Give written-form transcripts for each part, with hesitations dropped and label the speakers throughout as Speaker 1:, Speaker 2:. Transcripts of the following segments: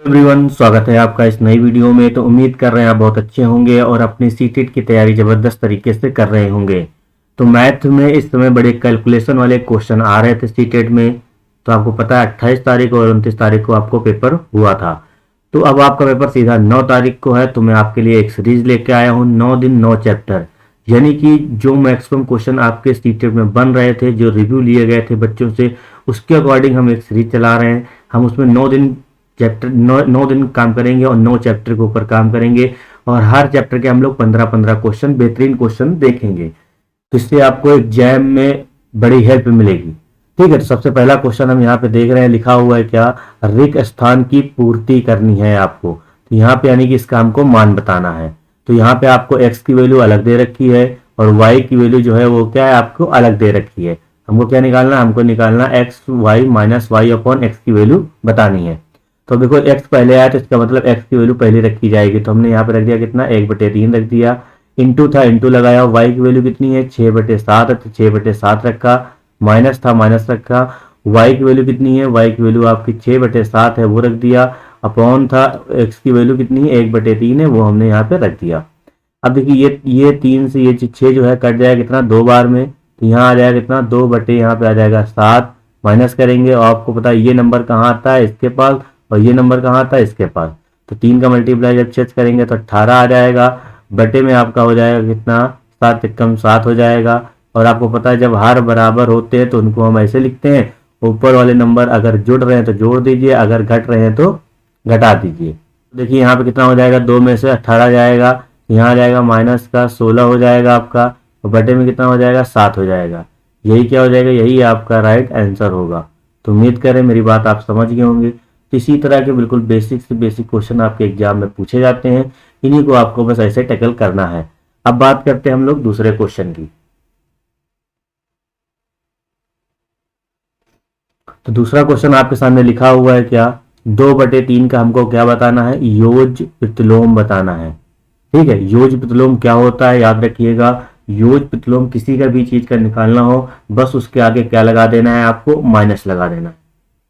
Speaker 1: Everyone, स्वागत है आपका इस नई वीडियो में। तो उम्मीद कर रहे हैं आप बहुत अच्छे होंगे और अपनी सीटेट की तैयारी ज़बरदस्त तरीके से कर रहे होंगे। तो मैथ में इस समय बड़े कैलकुलेशन वाले क्वेश्चन आ रहे थे सीटेट में। तो आपको पता है 28 तारीख और 29 तारीख को आपको पेपर हुआ था। तो अब आपका पेपर सीधा 9 तारीख को है। तो मैं आपके लिए एक सीरीज लेके आया हूँ, 9 दिन 9 चैप्टर, यानी कि जो मैक्सिमम क्वेश्चन आपके सीटेट में बन रहे थे, जो रिव्यू लिए गए थे बच्चों से, उसके अकॉर्डिंग हम एक सीरीज चला रहे हैं। हम उसमें 9 दिन चैप्टर 9 दिन काम करेंगे और 9 चैप्टर के ऊपर काम करेंगे और हर चैप्टर के हम लोग 15-15 क्वेश्चन, बेहतरीन क्वेश्चन देखेंगे। तो इससे आपको एग्जाम में बड़ी हेल्प मिलेगी। ठीक है, तो सबसे पहला क्वेश्चन हम यहाँ पे देख रहे हैं, लिखा हुआ है क्या, रिक्त स्थान की पूर्ति करनी है आपको। तो यहाँ पे यानी कि इस काम को मान बताना है। तो यहाँ पे आपको x की वैल्यू अलग दे रखी है और y की वैल्यू जो है वो क्या है, आपको अलग दे रखी है। हमको क्या निकालना है, हमको निकालना x y minus y upon x की वैल्यू बतानी है। तो देखो x पहले आया तो इसका मतलब x की वैल्यू पहले रखी जाएगी। तो हमने यहाँ पे रख दिया कितना, 1/3 रख दिया। इंटू था, इंटू लगाया। y की वैल्यू कितनी है, 6/7 है तो 6/7 रखा। माइनस था, माइनस रखा। y की वैल्यू कितनी है, y की वैल्यू आपकी 6/7 है, वो रख दिया। अपॉन था, x की वैल्यू कितनी है, 1/3 है, वो हमने यहाँ पे रख दिया। अब देखिए ये 3 से ये 6 जो है कट जाएगा कितना, 2 बार में। तो यहाँ आ जाएगा कितना, 2 यहाँ पे आ जाएगा 7। माइनस करेंगे और आपको पता है ये नंबर कहाँ आता है, इसके पास, और ये नंबर कहाँ आता है, इसके पास। तो 3 का मल्टीप्लाई जब चेक करेंगे तो 18 आ जाएगा। बटे में आपका हो जाएगा कितना, 7 एकम 7 हो जाएगा। और आपको पता है जब हार बराबर होते हैं तो उनको हम ऐसे लिखते हैं, ऊपर वाले नंबर अगर जुड़ रहे हैं तो जोड़ दीजिए, अगर घट रहे हैं तो घटा दीजिए। देखिए यहाँ पे कितना हो जाएगा, 2 में से 18 जाएगा, यहाँ आ जाएगा माइनस का 16 हो जाएगा आपका, और बटे में कितना हो जाएगा, 7 हो जाएगा। यही क्या हो जाएगा, यही आपका राइट आंसर होगा। तो उम्मीद करें मेरी बात आप समझ गए होंगे। इसी तरह के बिल्कुल बेसिक से बेसिक क्वेश्चन आपके एग्जाम में पूछे जाते हैं, इन्हीं को आपको बस ऐसे टैकल करना है। अब बात करते हैं हम लोग दूसरे क्वेश्चन की। तो दूसरा क्वेश्चन आपके सामने लिखा हुआ है क्या, 2/3 का हमको क्या बताना है, योज प्रतिलोम बताना है। ठीक है, योज प्रतिलोम क्या होता है याद रखिएगा। योज प्रतिलोम किसी का भी चीज का निकालना हो, बस उसके आगे क्या लगा देना है, आपको माइनस लगा देना है।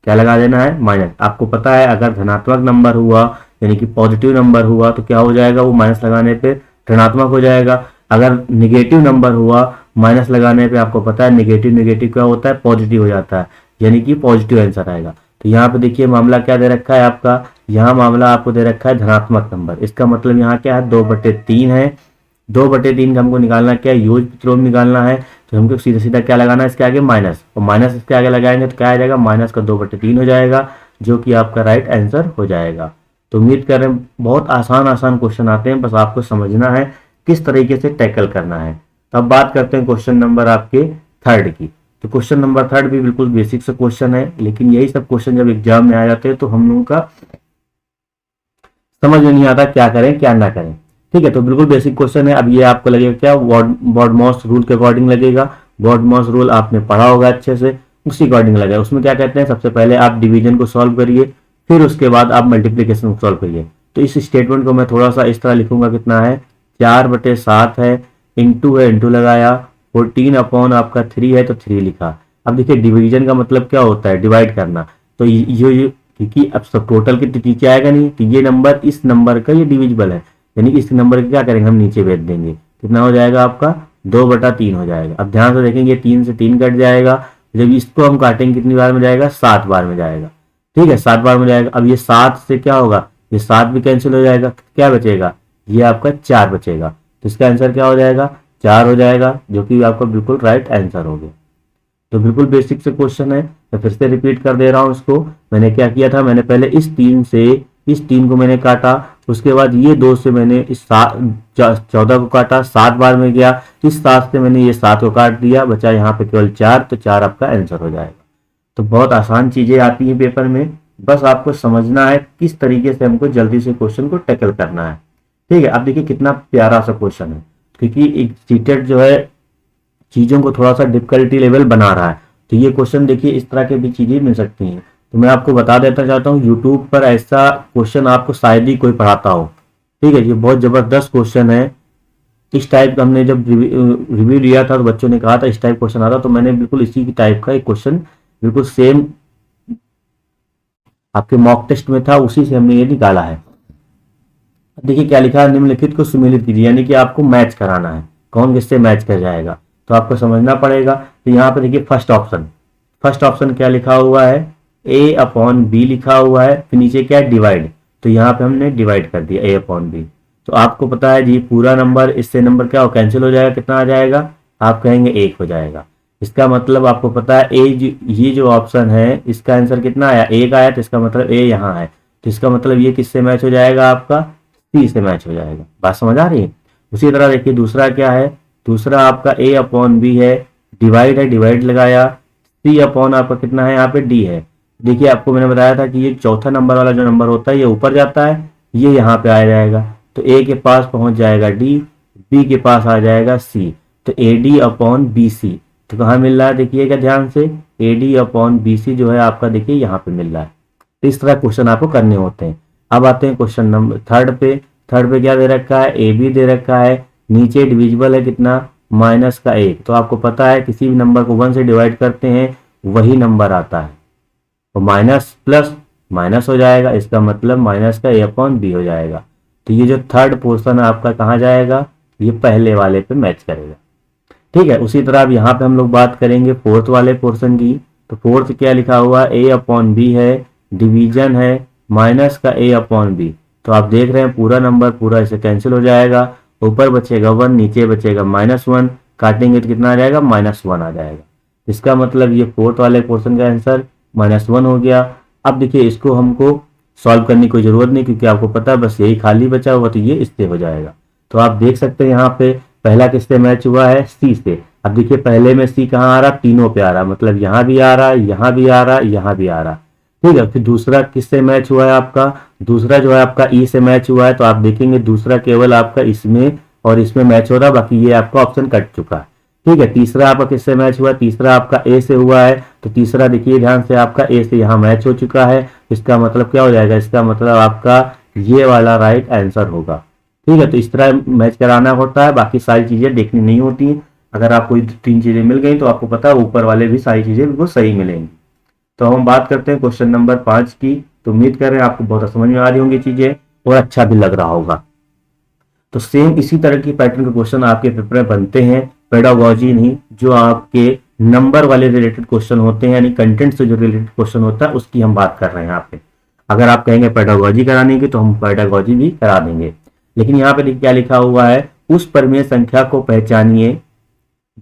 Speaker 1: क्या लगा देना है, माइनस। आपको पता है अगर धनात्मक नंबर हुआ यानी कि पॉजिटिव नंबर हुआ तो क्या हो जाएगा, वो माइनस लगाने पे ऋणात्मक हो जाएगा। अगर निगेटिव नंबर हुआ, माइनस लगाने पे आपको पता है निगेटिव निगेटिव क्या होता है, पॉजिटिव हो जाता है, यानी कि पॉजिटिव आंसर आएगा। तो यहाँ पे देखिए मामला क्या दे रखा है आपका, यहाँ मामला आपको दे रखा है धनात्मक नंबर। इसका मतलब यहाँ क्या है, 2/3 है। 2/3 का हमको निकालना क्या है, योज प्रतिलोम निकालना है। तो हमको सीधा सीधा क्या लगाना है, इसके आगे माइनस, और माइनस इसके आगे लगाएंगे तो क्या आ जाएगा, माइनस का 2/3 हो जाएगा, जो कि आपका राइट आंसर हो जाएगा। तो उम्मीद कर रहे हैं बहुत आसान आसान क्वेश्चन आते हैं, बस आपको समझना है किस तरीके से टैकल करना है। तो अब बात करते हैं क्वेश्चन नंबर आपके 3 की। तो क्वेश्चन नंबर 3 भी बिल्कुल बेसिक से क्वेश्चन है, लेकिन यही सब क्वेश्चन जब एग्जाम में आ जाते हैं तो हम लोगों का समझ में नहीं आता क्या करें क्या ना करें। ठीक है, तो बिल्कुल बेसिक क्वेश्चन है। अब ये आपको लगेगा क्या, बॉडमॉस रूल के अकॉर्डिंग लगेगा। बॉडमॉस रूल आपने पढ़ा होगा अच्छे से, उसी अकॉर्डिंग लगेगा। उसमें क्या कहते हैं, सबसे पहले आप डिवीजन को सॉल्व करिए, फिर उसके बाद आप मल्टीप्लीकेशन को सॉल्व करिए। तो इस स्टेटमेंट को मैं थोड़ा सा इस तरह लिखूंगा, कितना है, 4/7 है, इंटू है, इंटू लगाया, 14 अपॉन आपका 3 है तो 3 लिखा। अब देखिए डिवीजन का मतलब क्या होता है, डिवाइड करना। तो ये क्योंकि अब सब टोटल के नीचे आएगा नहीं, तो ये नंबर इस नंबर का ये डिविजिबल है, यानी कि इस नंबर के क्या करेंगे, हम नीचे भेज देंगे। कितना हो जाएगा आपका, 2/3 हो जाएगा। अब ध्यान से देखेंगे 3 से 3 कट जाएगा, जब इसको हम काटेंगे कितनी बार में जाएगा, 7 बार में जाएगा। ठीक है, 7 बार में जाएगा। अब ये 7 से क्या होगा, ये 7 भी कैंसिल हो जाएगा, क्या बचेगा, ये आपका 4 बचेगा। तो इसका आंसर क्या हो जाएगा, 4 हो जाएगा, जो कि आपका बिल्कुल राइट आंसर हो गया। तो बिल्कुल बेसिक से क्वेश्चन है, मैं फिर से रिपीट कर दे रहा हूं इसको। मैंने क्या किया था, मैंने पहले इस 3 से इस 3 को मैंने काटा, उसके बाद ये 2 से मैंने इस 14 को काटा, 7 बार में गया, इस 7 से मैंने ये 7 को काट दिया, बचा यहाँ पे केवल 4, तो 4 आपका आंसर हो जाएगा। तो बहुत आसान चीजें आती हैं पेपर में, बस आपको समझना है किस तरीके से हमको जल्दी से क्वेश्चन को टैकल करना है। ठीक है, अब देखिए कितना प्यारा सा क्वेश्चन है, क्योंकि एक सीटेट जो है चीजों को थोड़ा सा डिफिकल्टी लेवल बना रहा है। तो ये क्वेश्चन देखिए इस तरह के भी चीजें मिल सकती हैं। तो मैं आपको बता देता चाहता हूँ, यूट्यूब पर ऐसा क्वेश्चन आपको शायद ही कोई पढ़ाता हो। ठीक है, ये बहुत जबरदस्त क्वेश्चन है। इस टाइप का हमने जब रिव्यू लिया था तो बच्चों ने कहा था इस टाइप क्वेश्चन आता, तो मैंने बिल्कुल इसी टाइप का एक क्वेश्चन बिल्कुल सेम आपके मॉक टेस्ट में था, उसी से हमने ये निकाला है। देखिए क्या लिखा है, निम्नलिखित को सुमेलित कीजिए, यानी कि आपको मैच कराना है, कौन किससे मैच कर जाएगा, तो आपको समझना पड़ेगा। तो यहाँ पे देखिए फर्स्ट ऑप्शन क्या लिखा हुआ है, a अपॉन बी लिखा हुआ है, फिर नीचे क्या है डिवाइड, तो यहाँ पे हमने डिवाइड कर दिया a अपॉन बी। तो आपको पता है जी पूरा नंबर इससे नंबर क्या हो कैंसिल हो जाएगा, कितना आ जाएगा, आप कहेंगे 1 हो जाएगा। इसका मतलब आपको पता है ये जो ऑप्शन है इसका आंसर कितना आया, 1 आया, तो इसका मतलब a यहाँ है, तो इसका मतलब ये किससे मैच हो जाएगा, आपका सी से मैच हो जाएगा। बात समझ आ रही है। उसी तरह देखिए दूसरा क्या है, दूसरा आपका a अपॉन बी है, डिवाइड है, डिवाइड लगाया, सी अपॉन आपका कितना है यहाँ पे डी है। देखिए आपको मैंने बताया था कि ये चौथा नंबर वाला जो नंबर होता है ये ऊपर जाता है, ये यहाँ पे आ जाएगा, तो ए के पास पहुंच जाएगा डी, बी के पास आ जाएगा सी, तो a d upon b c, तो कहाँ मिल रहा है देखिएगा ध्यान से, a d upon b c जो है आपका देखिए यहाँ पे मिल रहा है। तो इस तरह क्वेश्चन आपको करने होते हैं। अब आते हैं क्वेश्चन नंबर थर्ड पे क्या दे रखा है, ए बी दे रखा है, नीचे डिविजिबल है कितना, माइनस का 1, तो आपको पता है किसी भी नंबर को 1 से डिवाइड करते हैं वही नंबर आता है, तो माइनस प्लस माइनस हो जाएगा, इसका मतलब माइनस का a अपॉन बी हो जाएगा। तो ये जो थर्ड पोर्शन है आपका कहाँ जाएगा, ये पहले वाले पे मैच करेगा। ठीक है, उसी तरह अब यहाँ पे हम लोग बात करेंगे फोर्थ वाले पोर्शन की। तो फोर्थ क्या लिखा हुआ है, a अपॉन बी है, डिवीजन है माइनस का a अपॉन बी, तो आप देख रहे हैं पूरा नंबर पूरा इसे कैंसिल हो जाएगा, ऊपर बचेगा 1, नीचे बचेगा -1, काटेंगे तो कितना आ जाएगा, -1 आ जाएगा। इसका मतलब ये फोर्थ वाले पोर्शन का आंसर -1 हो गया। अब देखिए इसको हमको सॉल्व करने की कोई जरूरत नहीं, क्योंकि आपको पता है बस यही खाली बचा हुआ, तो ये इससे हो जाएगा। तो आप देख सकते हैं यहाँ पे पहला किससे मैच हुआ है, सी से। अब देखिए पहले में सी कहाँ आ रहा, तीनों पे आ रहा, मतलब यहाँ भी आ रहा, यहाँ भी आ रहा, यहाँ भी आ रहा। ठीक है, फिर दूसरा किससे मैच हुआ है आपका, दूसरा जो है आपका ई से मैच हुआ है, तो आप देखेंगे दूसरा केवल आपका इसमें और इसमें मैच हो रहा, बाकी ये आपका ऑप्शन कट चुका है। ठीक है, तीसरा आपका किससे मैच हुआ, तीसरा आपका ए से हुआ है, तो तीसरा देखिए ध्यान से आपका ए से यहाँ मैच हो चुका है, इसका मतलब क्या हो जाएगा, इसका मतलब आपका ये वाला राइट आंसर होगा। ठीक है, तो इस तरह मैच कराना होता है, बाकी सारी चीजें देखनी नहीं होती हैं। अगर आपको 3 चीजें मिल गई तो आपको पता है ऊपर वाले भी सारी चीजें बिल्कुल सही मिलेंगी। तो हम बात करते हैं क्वेश्चन नंबर 5 की। तो उम्मीद कर रहे हैं आपको बहुत समझ में आ रही होंगी चीजें और अच्छा भी लग रहा होगा। तो सेम इसी तरह की पैटर्न के क्वेश्चन आपके पेपर में बनते हैं, पेडागोजी नहीं, जो आपके नंबर वाले रिलेटेड क्वेश्चन होते हैं, यानी कंटेंट से जो रिलेटेड क्वेश्चन होता है उसकी हम बात कर रहे हैं यहाँ पे। अगर आप कहेंगे पेडागोजी कराने की तो हम पेडागोजी भी करा देंगे, लेकिन यहाँ पे क्या लिखा हुआ है, उस परिमेय संख्या को पहचानिए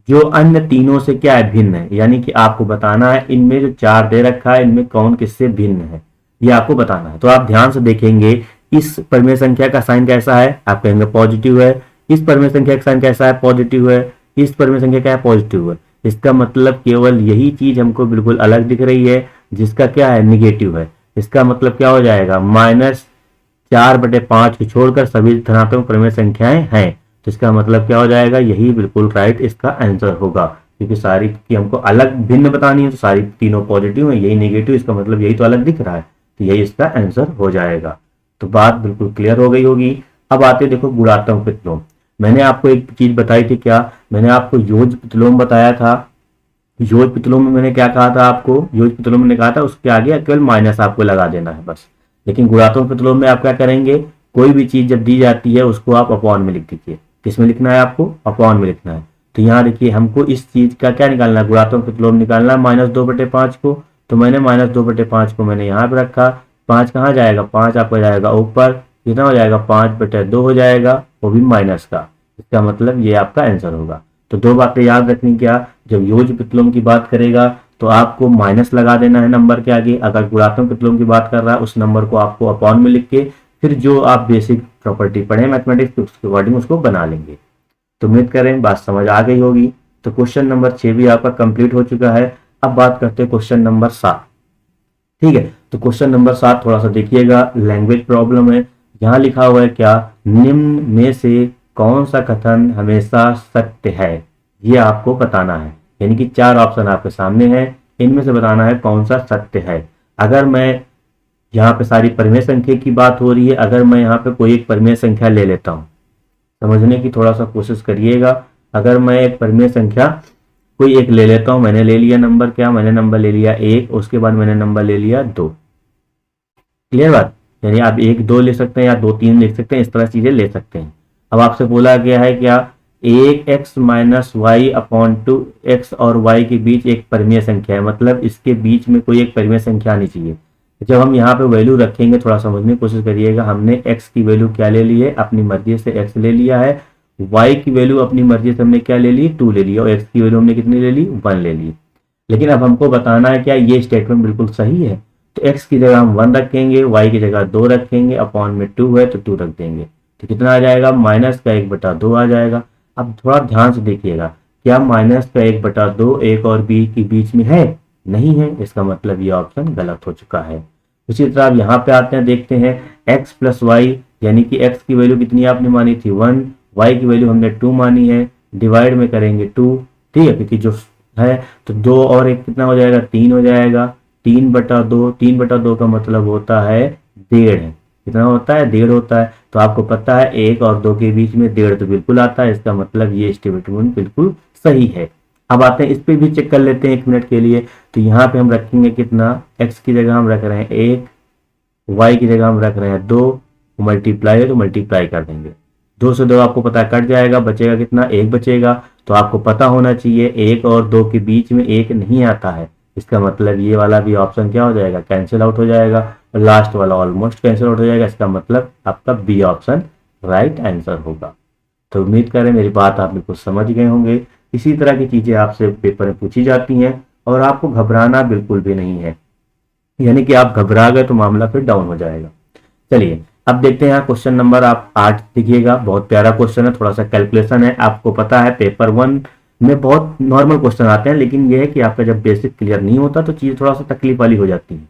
Speaker 1: जो अन्य तीनों से क्या है, भिन्न है। यानी कि आपको बताना है इनमें जो 4 दे रखा है इनमें कौन किससे भिन्न है, ये आपको बताना है। तो आप ध्यान से देखेंगे इस परिमेय संख्या का साइन कैसा है, आप कहेंगे पॉजिटिव है, इस परिमेय संख्या का साइन कैसा है, पॉजिटिव है, इस परिमेय संख्या क्या है, पॉजिटिव है। इसका मतलब केवल यही चीज हमको बिल्कुल अलग दिख रही है जिसका क्या है, निगेटिव है। इसका मतलब क्या हो जाएगा, -4/5 को छोड़कर सभी धनात्मक परिमेय संख्याएं हैं। तो इसका मतलब क्या हो जाएगा, यही बिल्कुल राइट इसका आंसर होगा, क्योंकि सारी की हमको अलग भिन्न बतानी है, तो सारी तीनों पॉजिटिव है, यही नेगेटिव, इसका मतलब यही तो अलग दिख रहा है, तो यही इसका आंसर हो जाएगा। तो बात बिल्कुल क्लियर हो गई होगी। अब आते देखो गुणात्मक प्रतिलोम। मैंने आपको एक चीज बताई थी, क्या मैंने आपको योज प्रतिलोम बताया था। योज प्रतिलोम में मैंने क्या कहा था आपको, योज प्रतिलोम में कहा था उसके आगे केवल माइनस आपको लगा देना है बस। लेकिन गुणात्मक प्रतिलोम में आप क्या करेंगे, कोई भी चीज जब दी जाती है उसको आप अपॉन में लिख दीजिए। किसमें लिखना है आपको, अपॉन में लिखना है। तो यहाँ देखिए हमको इस चीज का क्या निकालना है, गुणात्मक प्रतिलोम निकालना है -2/5 को। तो मैंने -2/5 को मैंने यहाँ पे रखा, 5 कहाँ जाएगा, 5 आपका जाएगा ऊपर, कितना हो जाएगा 5/2 हो जाएगा, वो भी माइनस का। इसका मतलब ये आपका आंसर होगा। तो 2 बातें याद रखनी, क्या जब योज प्रतिलोम की बात करेगा तो आपको माइनस लगा देना है नंबर के आगे, अगर गुणात्मक प्रतिलोम की बात कर रहा है उस नंबर को आपको अपॉन में लिख के फिर जो आप बेसिक प्रॉपर्टी पढ़े मैथमेटिक्स उसके अकॉर्डिंग उसको बना लेंगे। तो उम्मीद करें बात समझ आ गई होगी। तो क्वेश्चन नंबर 6 भी आपका कंप्लीट हो चुका है। अब बात करते हैं क्वेश्चन नंबर 7। ठीक है, तो क्वेश्चन नंबर 7 थोड़ा सा देखिएगा, लैंग्वेज प्रॉब्लम है। यहाँ लिखा हुआ है क्या, निम्न में से कौन सा कथन हमेशा सत्य है, ये आपको बताना है। यानी कि 4 ऑप्शन आपके सामने हैं, इनमें से बताना है कौन सा सत्य है। अगर मैं यहाँ पे सारी परिमेय संख्या की बात हो रही है, अगर मैं यहाँ पे कोई एक परिमेय संख्या ले लेता हूँ, समझने की थोड़ा सा कोशिश करिएगा। अगर मैं एक परिमेय संख्या कोई एक ले लेता हूँ, मैंने ले लिया नंबर क्या, मैंने नंबर ले लिया 1, उसके बाद मैंने नंबर ले लिया 2। क्लियर बात। यानी आप 1 2 ले सकते हैं या 2 3 लिख सकते हैं, इस तरह चीजें ले सकते हैं। अब आपसे बोला गया है क्या, एक x minus y upon two, x और y के बीच एक परिमेय संख्या है, मतलब इसके बीच में कोई एक परिमेय संख्या आनी चाहिए। जब हम यहाँ पे वैल्यू रखेंगे, थोड़ा समझने की कोशिश करिएगा, हमने x की वैल्यू क्या ले ली है, अपनी मर्जी से x ले लिया है, y की वैल्यू अपनी मर्जी से हमने क्या ले ली, 2 ले लिया, और x की वैल्यू हमने कितनी ले ली, 1 ले ली। लेकिन अब हमको बताना है क्या ये स्टेटमेंट बिल्कुल सही है, तो x की जगह हम 1 रखेंगे, y की जगह 2 रखेंगे, अपॉन में 2 है तो 2 रख देंगे, तो कितना आ जाएगा, माइनस का 1/2 आ जाएगा। अब थोड़ा ध्यान से देखिएगा, क्या माइनस का 1/2 एक और बी के बीच में है, नहीं है, इसका मतलब ये ऑप्शन गलत हो चुका है। उसी तरह अब यहाँ पे आते हैं, देखते हैं x प्लस वाई, यानी कि x की वैल्यू कितनी आपने मानी थी 1, y की वैल्यू हमने 2 मानी है, डिवाइड में करेंगे 2, ठीक है, क्योंकि जो है तो 2 और 1 कितना हो जाएगा, 3 हो जाएगा, 3/2, 3/2 का मतलब होता है 1.5, कितना होता है, 1.5 होता है। तो आपको पता है 1 और 2 के बीच में 1.5 तो बिल्कुल आता है, इसका मतलब ये स्टेटमेंट बिल्कुल सही है। अब आते हैं इस पे भी चेक कर लेते हैं 1 मिनट के लिए। तो यहाँ पे हम रखेंगे कितना, x की जगह हम रख रहे हैं 1, y की जगह हम रख रहे हैं 2, मल्टीप्लाई है तो मल्टीप्लाई कर देंगे, 2 से 2 आपको पता कट जाएगा, बचेगा कितना, 1 बचेगा। तो आपको पता होना चाहिए 1 और 2 के बीच में 1 नहीं आता है, इसका मतलब ये वाला भी ऑप्शन क्या हो जाएगा, कैंसिल आउट हो जाएगा, और लास्ट वाला ऑलमोस्ट कैंसिल आउट हो जाएगा, इसका मतलब आपका बी ऑप्शन राइट आंसर होगा। तो उम्मीद करें मेरी बात आप बिल्कुल समझ गए होंगे। इसी तरह की चीजें आपसे पेपर में पूछी जाती हैं और आपको घबराना बिल्कुल भी नहीं है, यानी कि आप घबरा गए तो मामला फिर डाउन हो जाएगा। चलिए अब देखते हैं यहाँ क्वेश्चन नंबर आप 8 देखिएगा, बहुत प्यारा क्वेश्चन है, थोड़ा सा कैलकुलेशन है। आपको पता है पेपर 1 में बहुत नॉर्मल क्वेश्चन आते हैं, लेकिन यह है कि आपका जब बेसिक क्लियर नहीं होता तो चीज थोड़ा सा तकलीफ वाली हो जाती है।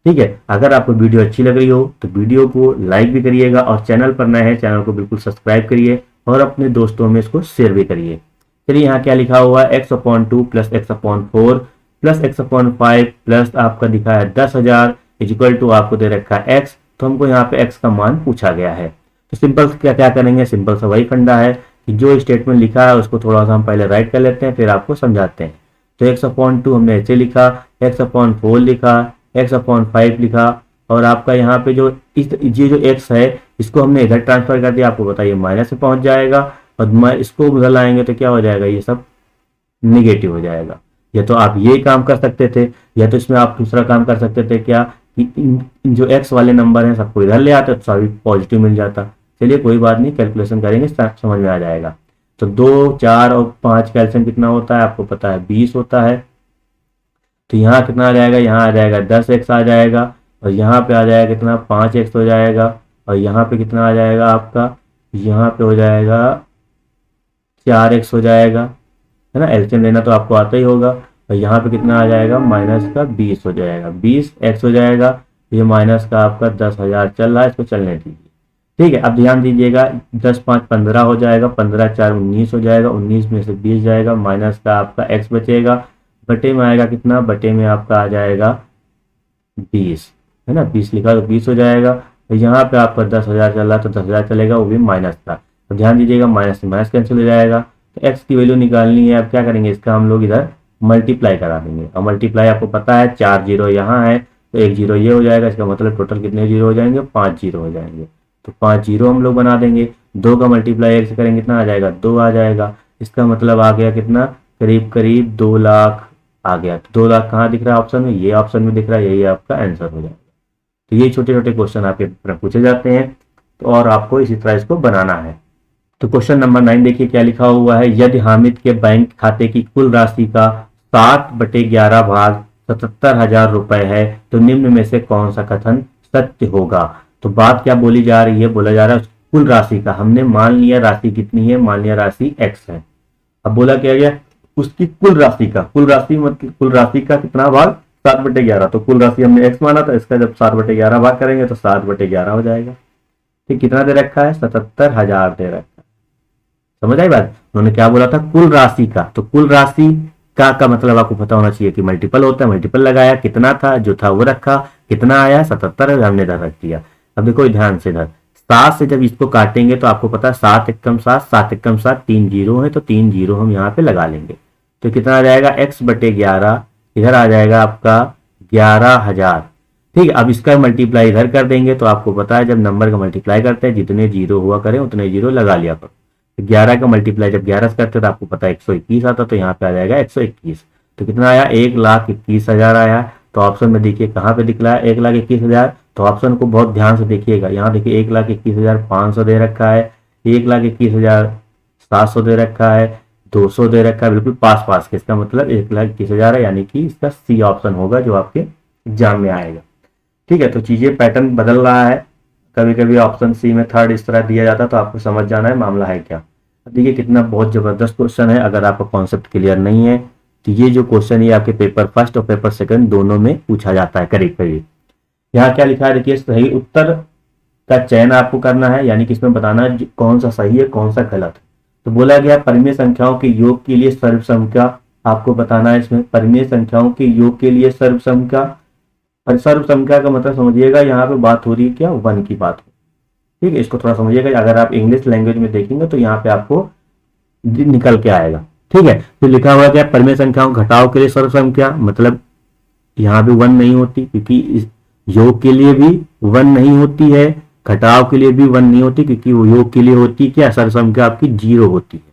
Speaker 1: ठीक है, अगर आपको वीडियो अच्छी लग रही हो तो वीडियो को लाइक भी करिएगा, और चैनल पर नए हैं चैनल को बिल्कुल सब्सक्राइब करिए, और अपने दोस्तों में इसको शेयर भी करिए। चलिए यहाँ क्या लिखा हुआ है, x/2 plus x/4 plus x/5 plus आपका दिखा है 10,000 इक्वल टू आपको दे रखा है x, तो हमको यहाँ पे x का मान पूछा गया है। तो सिंपल क्या क्या करेंगे, सिंपल सा वही फंडा है कि जो स्टेटमेंट लिखा है उसको थोड़ा सा हम पहले राइट कर लेते हैं, फिर आपको समझाते हैं। तो x/2 हमने ऐसे लिखा, x/4 लिखा, x/5 लिखा, और आपका यहाँ पे जो ये जो x है इसको हमने इधर ट्रांसफर कर दिया, आपको बताइए माइनस में पहुंच जाएगा, और इसको उधर लाएंगे तो क्या हो जाएगा, ये सब निगेटिव हो जाएगा। या तो आप ये काम कर सकते थे, या तो इसमें आप दूसरा काम कर सकते थे क्या, कि इन जो x वाले नंबर हैं सबको इधर ले आते तो सभी पॉजिटिव मिल जाता। चलिए कोई बात नहीं, कैलकुलेशन करेंगे समझ में आ जाएगा। तो 2 4 और 5 का एलसीएम कितना होता है, आपको पता है 20 होता है। तो यहाँ कितना आ जाएगा, यहाँ आ जाएगा 10x आ जाएगा, और यहाँ पे आ जाएगा कितना, 5x हो जाएगा, और यहाँ पे कितना आ जाएगा आपका, यहाँ पे हो जाएगा 4x हो जाएगा, है ना, एलसीएम लेना तो आपको आता ही होगा। और यहाँ पे कितना आ जाएगा, माइनस का 20 हो जाएगा, 20x हो जाएगा, ये माइनस का आपका 10,000 चल रहा है, इसको चलने दीजिए। ठीक है, अब ध्यान दीजिएगा, 10 5 15 हो जाएगा, 15 4 19 हो जाएगा, 19 में से 20 जाएगा, माइनस का आपका x बचेगा, बटे में आएगा कितना, बटे में आपका आ जाएगा 20, है ना, 20 लिखा तो 20 हो जाएगा। तो यहाँ पे आपका 10,000 चल रहा है तो 10,000 चलेगा, वो भी माइनस का। तो ध्यान दीजिएगा माइनस से माइनस कैंसिल हो जाएगा। तो x की वैल्यू निकालनी है, अब क्या करेंगे, इसका हम लोग इधर मल्टीप्लाई करा देंगे, और मल्टीप्लाई आपको पता है 4 जीरो यहाँ है तो 1 जीरो ये हो जाएगा, इसका मतलब टोटल कितने जीरो हो जाएंगे, 5 जीरो हो जाएंगे। तो 5 जीरो हम लोग बना देंगे, 2 का मल्टीप्लाई 1 से करेंगे कितना आ जाएगा, 2 आ जाएगा। इसका मतलब आ गया कितना, करीब करीब 2 लाख आ गया। तो 2 लाख कहाँ दिख रहा है ऑप्शन में, ये ऑप्शन में दिख रहा है, यही आपका आंसर हो जाएगा। तो ये छोटे छोटे क्वेश्चन आपके पूछे जाते हैं, तो और आपको इसी तरह इसको बनाना है। तो क्वेश्चन नंबर 9 देखिए क्या लिखा हुआ है, यदि हामिद के बैंक खाते की कुल राशि का 7/11 भाग 77,000 रुपए है तो निम्न में से कौन सा कथन सत्य होगा। तो बात क्या बोली जा रही है, बोला जा रहा है कुल राशि का, हमने मान लिया राशि कितनी है, मान लिया राशि x है। अब बोला क्या गया, उसकी कुल राशि का, कुल राशि मतलब कुल राशि का कितना भाग, 7/11, तो कुल राशि हमने x माना था, इसका जब 7/11 भाग करेंगे तो 7/11 हो जाएगा। ठीक, कितना दे रखा है, 77,000 दे रखा है। समझ आई बात, उन्होंने क्या बोला था, कुल राशि का, तो कुल राशि का मतलब आपको पता होना चाहिए कि मल्टीपल होता है, मल्टीपल लगाया, कितना था जो था वो रखा, कितना आया 77 हमने इधर रख दिया। अब देखो ध्यान से, इधर 7 से जब इसको काटेंगे तो आपको पता है 7 एकम 7, 7 एकम 7, 3 जीरो है, तो 3 जीरो हम यहाँ पे लगा लेंगे। तो कितना आ जाएगा, x/11, इधर आ जाएगा आपका 11,000। ठीक है, अब इसका मल्टीप्लाई इधर कर देंगे तो आपको पता है जब नंबर का मल्टीप्लाई करते हैं जितने जीरो हुआ करें उतने जीरो लगा लिया करो। तो 11 का मल्टीप्लाई जब 11 से करते हैं तो आपको पता है 121 आता, तो यहाँ पे आ जाएगा 121। तो कितना आया, 1,21,000 आया। तो ऑप्शन में देखिए कहाँ पे दिख रहा है 1,21,000, तो ऑप्शन को बहुत ध्यान से देखिएगा। यहाँ देखिए 1,21,500 दे रखा है, 1,21,700 दे रखा है, 200 दे रखा है, बिल्कुल पास पास के। इसका मतलब 1,21,000 है, यानी कि इसका सी ऑप्शन होगा जो आपके एग्जाम में आएगा। ठीक है, तो चीजें पैटर्न बदल रहा है, कभी कभी ऑप्शन सी में थर्ड इस तरह दिया जाता है, तो आपको समझ जाना है मामला है क्या। देखिए कितना बहुत जबरदस्त क्वेश्चन है। अगर आपका कॉन्सेप्ट क्लियर नहीं है तो ये जो क्वेश्चन है आपके पेपर फर्स्ट और पेपर सेकंड दोनों में पूछा जाता है करीब करीब। यहाँ क्या लिखा है देखिए, सही उत्तर का चयन आपको करना है, यानी कि इसमें बताना है कौन सा सही है कौन सा गलत है। तो बोला गया परिमेय संख्याओं के योग के लिए सर्व संख्या आपको बताना है। इसमें परिमेय संख्याओं के योग के लिए सर्व संख्या, और सर्व संख्या का मतलब समझिएगा यहाँ पे बात हो रही है क्या, 1 की बात हो। ठीक है, इसको थोड़ा समझिएगा। अगर आप इंग्लिश लैंग्वेज में देखेंगे तो यहाँ पे आपको निकल के आएगा। ठीक है, तो लिखा हुआ क्या, परिमेय संख्याओं घटाव के लिए सर्व संख्या, मतलब यहाँ भी 1 नहीं होती, क्योंकि इस योग के लिए भी 1 नहीं होती है, घटाव के लिए भी 1 नहीं होती, क्योंकि वो योग के लिए होती क्या, सर्व संख्या आपकी 0 होती है।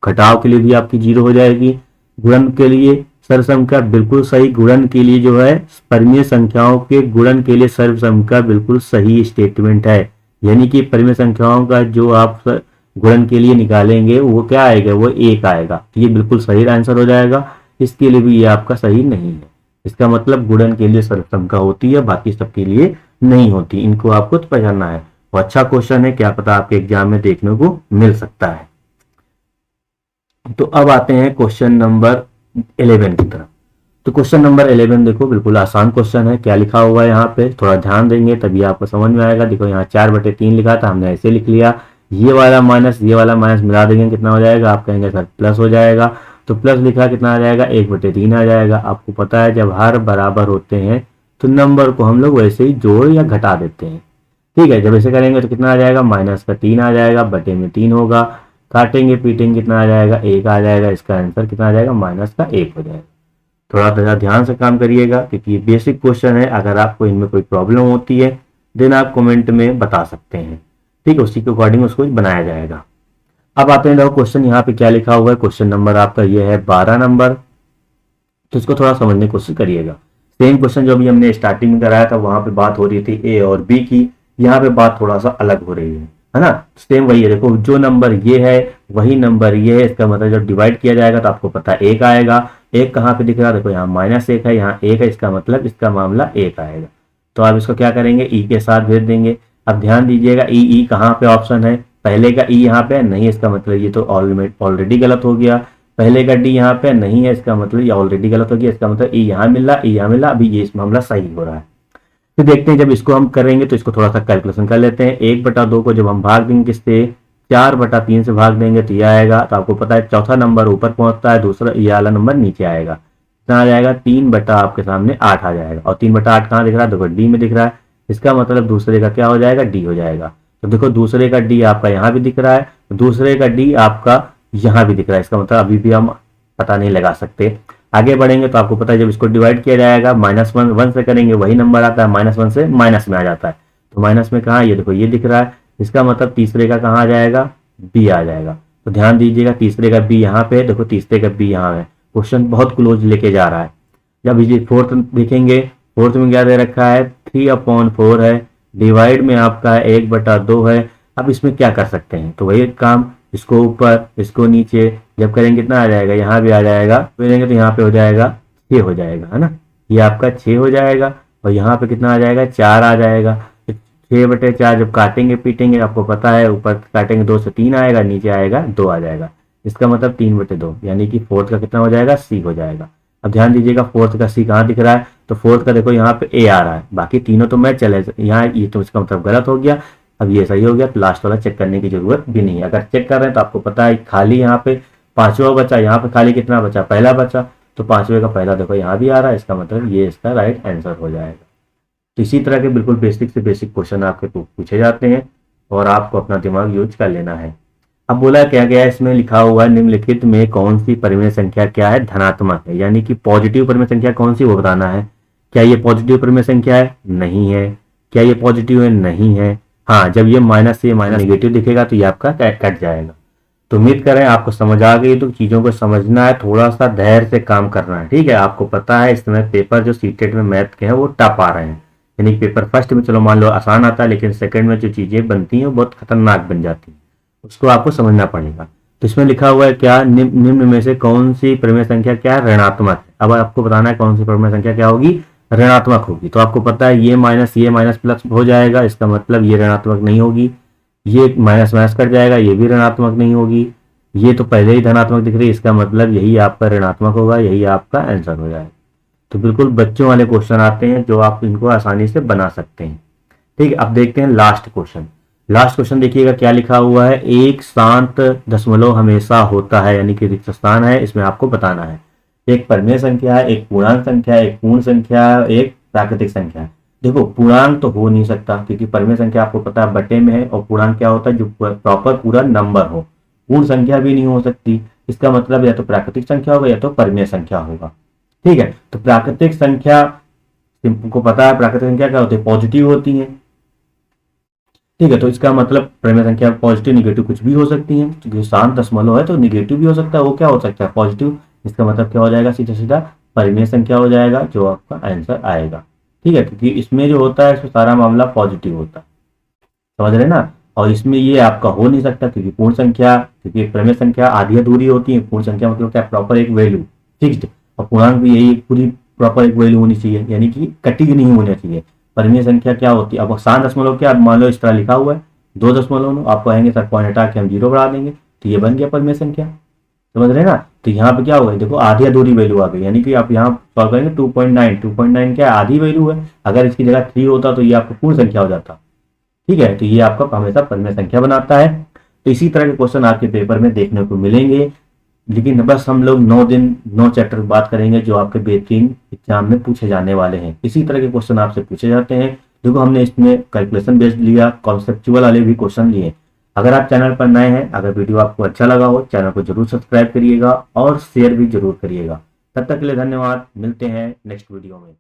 Speaker 1: घटाव के लिए भी आपकी 0 हो जाएगी। गुणन के लिए सर्व संख्या बिल्कुल सही, गुणन के लिए जो है परिमेय संख्याओं के गुणन के लिए सर्व संख्या बिल्कुल सही स्टेटमेंट है। यानी कि परिमेय संख्याओं का जो आप गुणन के लिए निकालेंगे वो क्या आएगा, वो 1 आएगा। तो ये बिल्कुल सही आंसर हो जाएगा। इसके लिए भी ये आपका सही नहीं है। इसका मतलब गुणन के लिए सर्व संख्या होती है, बाकी सबके लिए नहीं होती। इनको आपको पहचानना है। वो अच्छा क्वेश्चन है, क्या पता आपके एग्जाम में देखने को मिल सकता है। तो अब आते हैं क्वेश्चन नंबर 11 की तरफ। तो क्वेश्चन नंबर 11 देखो, बिल्कुल आसान क्वेश्चन है। क्या लिखा हुआ है यहाँ पे, थोड़ा ध्यान देंगे तभी आपको समझ में आएगा। देखो यहाँ 4/3 लिखा था, हमने ऐसे लिख लिया। ये वाला माइनस ये वाला माइनस मिला देंगे, कितना हो जाएगा, आप कहेंगे सर प्लस हो जाएगा। तो प्लस लिखा कितना आ जाएगा, 1/3 आ जाएगा। आपको पता है जब हर बराबर होते हैं तो नंबर को हम लोग वैसे ही जोड़ या घटा देते हैं। ठीक है, जब ऐसे करेंगे तो कितना आ जाएगा, -3 आ जाएगा, बटे में 3 होगा। काटेंगे पीटेंगे कितना आ जाएगा, 1 आ जाएगा। इसका आंसर कितना आ जाएगा, -1 हो जाएगा। थोड़ा ध्यान से काम करिएगा, क्योंकि ये बेसिक क्वेश्चन है। अगर आपको इनमें कोई प्रॉब्लम होती है देन आप कमेंट में बता सकते हैं। ठीक है, उसी के अकॉर्डिंग उसको बनाया जाएगा। अब आते हैं देखो क्वेश्चन यहाँ पे क्या लिखा हुआ है। क्वेश्चन नंबर आपका ये है 12 नंबर। तो इसको थोड़ा समझने की कोशिश करिएगा। सेम क्वेश्चन जो भी हमने स्टार्टिंग में कराया था वहां पे बात हो रही थी ए और बी की, यहाँ पे बात थोड़ा सा अलग हो रही है ना। सेम वही है, देखो जो नंबर ये है वही नंबर ये है। इसका मतलब जब डिवाइड किया जाएगा तो आपको पता है 1 आएगा। 1 कहाँ पे दिख रहा है, देखो यहाँ -1 है, यहाँ 1 है। इसका मतलब इसका मामला 1 आएगा। तो आप इसको क्या करेंगे, ई के साथ भेज देंगे। अब ध्यान दीजिएगा ई कहाँ पे ऑप्शन है, पहले का ई यहाँ पे नहीं है, इसका मतलब ये तो ऑलरेडी गलत हो गया। पहले का डी यहाँ पे नहीं है, इसका मतलब ये ऑलरेडी गलत हो गया। इसका मतलब ई यहाँ मिल रहा, ई यहाँ मिल रहा, अभी ये इस मामला सही हो रहा है। तो देखते हैं जब इसको हम करेंगे तो इसको थोड़ा सा कैलकुलेशन कर लेते हैं। 1/2 को जब हम भाग देंगे किससे, 4/3 से भाग देंगे तो ये आएगा। तो आपको पता है चौथा नंबर ऊपर पहुंचता है, दूसरा ये वाला नंबर नीचे आएगा। कितना आ जाएगा, 3 आपके सामने 8 आ जाएगा। और 3/8 कहाँ दिख रहा है, देखो डी में दिख रहा है। इसका मतलब दूसरे का क्या हो जाएगा, डी हो जाएगा। तो देखो दूसरे का डी आपका यहाँ भी दिख रहा है, दूसरे का डी आपका यहाँ भी दिख रहा है। इसका मतलब अभी भी हम पता नहीं लगा सकते। आगे बढ़ेंगे तो आपको पता है जब इसको डिवाइड किया जाएगा -1 से करेंगे वही नंबर आता है, -1 से माइनस में आ जाता है। तो माइनस में कहाँ, ये देखो ये दिख रहा है। इसका मतलब तीसरे का कहाँ आ जाएगा, बी आ जाएगा। तो ध्यान दीजिएगा तीसरे का बी यहाँ पे, देखो तीसरे का बी यहाँ है। क्वेश्चन बहुत क्लोज लेके जा रहा है। जब ये फोर्थ देखेंगे, फोर्थ में क्या दे रखा है, 3/4 है। डिवाइड में आपका 1/2 है। अब इसमें क्या कर सकते हैं, तो वही काम, इसको ऊपर इसको नीचे जब करेंगे कितना आ जाएगा, यहाँ भी आ जाएगा। करेंगे तो यहाँ पे हो जाएगा 6 हो जाएगा, है ना। ये आपका 6 हो जाएगा और यहाँ पे कितना आ जाएगा, 4 आ जाएगा। तो 6/4 जब काटेंगे पीटेंगे आपको पता है ऊपर काटेंगे 2 से 3 आएगा, नीचे आएगा 2 आ जाएगा। इसका मतलब 3/2 यानी कि फोर्थ का कितना हो जाएगा, सी हो जाएगा। अब ध्यान दीजिएगा फोर्थ का सी कहाँ दिख रहा है, तो फोर्थ का देखो यहाँ पे ए आ रहा है। बाकी तीनों तो मैं चले, यहाँ ये तो इसका मतलब गलत हो गया। अब ये सही हो गया तो लास्ट वाला चेक करने की जरूरत भी नहीं है। अगर चेक कर रहे हैं तो आपको पता है खाली यहाँ पे 5वां बचा, यहाँ पे खाली कितना बचा, पहला बचा। तो 5वें का पहला देखो यहाँ भी आ रहा है। इसका मतलब ये इसका राइट आंसर हो जाएगा। तो इसी तरह के बिल्कुल बेसिक से बेसिक क्वेश्चन आपके पूछे जाते हैं और आपको अपना दिमाग यूज कर लेना है। अब बोला क्या गया, इसमें लिखा हुआ है निम्नलिखित में कौन सी परिमेय संख्या क्या है, धनात्मक है, यानी कि पॉजिटिव परिमेय संख्या कौन सी वो बताना है। क्या ये पॉजिटिव परिमेय संख्या है? नहीं है। क्या ये पॉजिटिव है? नहीं है। हाँ, जब ये माइनस से माइनस नेगेटिव दिखेगा तो ये आपका कट जाएगा। तो उम्मीद करें आपको समझ आ गई। तो चीज़ों को समझना है, थोड़ा सा धैर्य से काम करना है, ठीक है। आपको पता है इस समय पेपर जो सीटेट में मैथ के हैं वो टफ आ रहे हैं, यानी पेपर फर्स्ट में चलो मान लो आसान आता है, लेकिन सेकंड में जो चीज़ें बनती हैं वो बहुत खतरनाक बन जाती हैं, उसको आपको समझना पड़ेगा। तो इसमें लिखा हुआ है क्या, निम्न में से कौन सी परिमेय संख्या क्या है? ऋणात्मक है। अब आपको बताना है कौन सी परिमेय संख्या क्या होगी? ऋणात्मक होगी। तो आपको पता है ये माइनस प्लस हो जाएगा, इसका मतलब ये ऋणात्मक नहीं होगी। ये माइनस माइनस कट जाएगा, ये भी ऋणात्मक नहीं होगी। ये तो पहले ही धनात्मक दिख रही है, इसका मतलब यही आपका ऋणात्मक होगा, यही आपका आंसर हो जाएगा। तो बिल्कुल बच्चों वाले क्वेश्चन आते हैं जो आप इनको आसानी से बना सकते हैं, ठीक है। अब देखते हैं लास्ट क्वेश्चन। लास्ट क्वेश्चन देखिएगा क्या लिखा हुआ है। एक शांत दशमलव हमेशा होता है, यानी कि रिक्त स्थान है, इसमें आपको बताना है। एक परिमेय संख्या है, एक पूर्णांक संख्या है, एक पूर्ण संख्या है, एक प्राकृतिक संख्या है। देखो पूर्णांक तो हो नहीं सकता क्योंकि परिमेय संख्या आपको पता है बटे में है, और पूर्णांक क्या होता है? जो प्रॉपर पूरा नंबर हो। पूर्ण संख्या भी नहीं हो सकती, इसका मतलब या तो प्राकृतिक संख्या होगा या तो परिमेय संख्या होगा, ठीक है। तो प्राकृतिक संख्या को पता है, प्राकृतिक संख्या क्या होती है? पॉजिटिव होती है, ठीक है। तो इसका मतलब परिमेय संख्या पॉजिटिव निगेटिव कुछ भी हो सकती है, क्योंकि शांत दशमलव है तो निगेटिव भी हो सकता है, वो क्या हो सकता है? पॉजिटिव। इसका मतलब क्या हो जाएगा? सीधा सीधा परिमेय संख्या हो जाएगा, जो आपका आंसर आएगा, ठीक है। क्योंकि इसमें जो होता है इसमें सारा मामला पॉजिटिव होता है, समझ रहे ना। और इसमें ये आपका हो नहीं सकता क्योंकि पूर्ण संख्या, क्योंकि परिमेय संख्या आधी अधूरी होती है, पूर्ण संख्या मतलब क्या? प्रॉपर एक वैल्यू फिक्स्ड, और पूर्णांक भी यही पूरी प्रॉपर एक वैल्यू होनी चाहिए, यानी कि कटी नहीं होनी चाहिए। परिमेय संख्या क्या होती है? अब शांत दशमलव क्या, मान लो इस तरह लिखा हुआ है 2.9, आप कहेंगे सर पॉइंट हटा के हम 0 बढ़ा देंगे, तो ये बन गया परिमेय संख्या, समझ रहे ना। तो यहाँ पे क्या होगा? देखो आधी अधूरी वैल्यू आ गई, यानी कि आप यहाँ सॉल्व करेंगे 2.9 क्या है? आधी वैल्यू है। अगर इसकी जगह 3 होता तो ये आपका पूर्ण संख्या हो जाता, ठीक है। तो ये आपका हमेशा परिमेय संख्या बनाता है। तो इसी तरह के क्वेश्चन आपके पेपर में देखने को मिलेंगे, लेकिन बस हम लोग 9 दिन 9 चैप्टर की बात करेंगे जो आपके बेहतरीन एग्जाम में पूछे जाने वाले हैं। इसी तरह के क्वेश्चन आपसे पूछे जाते हैं। देखो हमने इसमें कैलकुलेशन बेस्ड लिया, कॉन्सेप्चुअल वाले भी क्वेश्चन लिए। अगर आप चैनल पर नए हैं, अगर वीडियो आपको अच्छा लगा हो, चैनल को जरूर सब्सक्राइब करिएगा और शेयर भी जरूर करिएगा। तब तक के लिए धन्यवाद, मिलते हैं नेक्स्ट वीडियो में।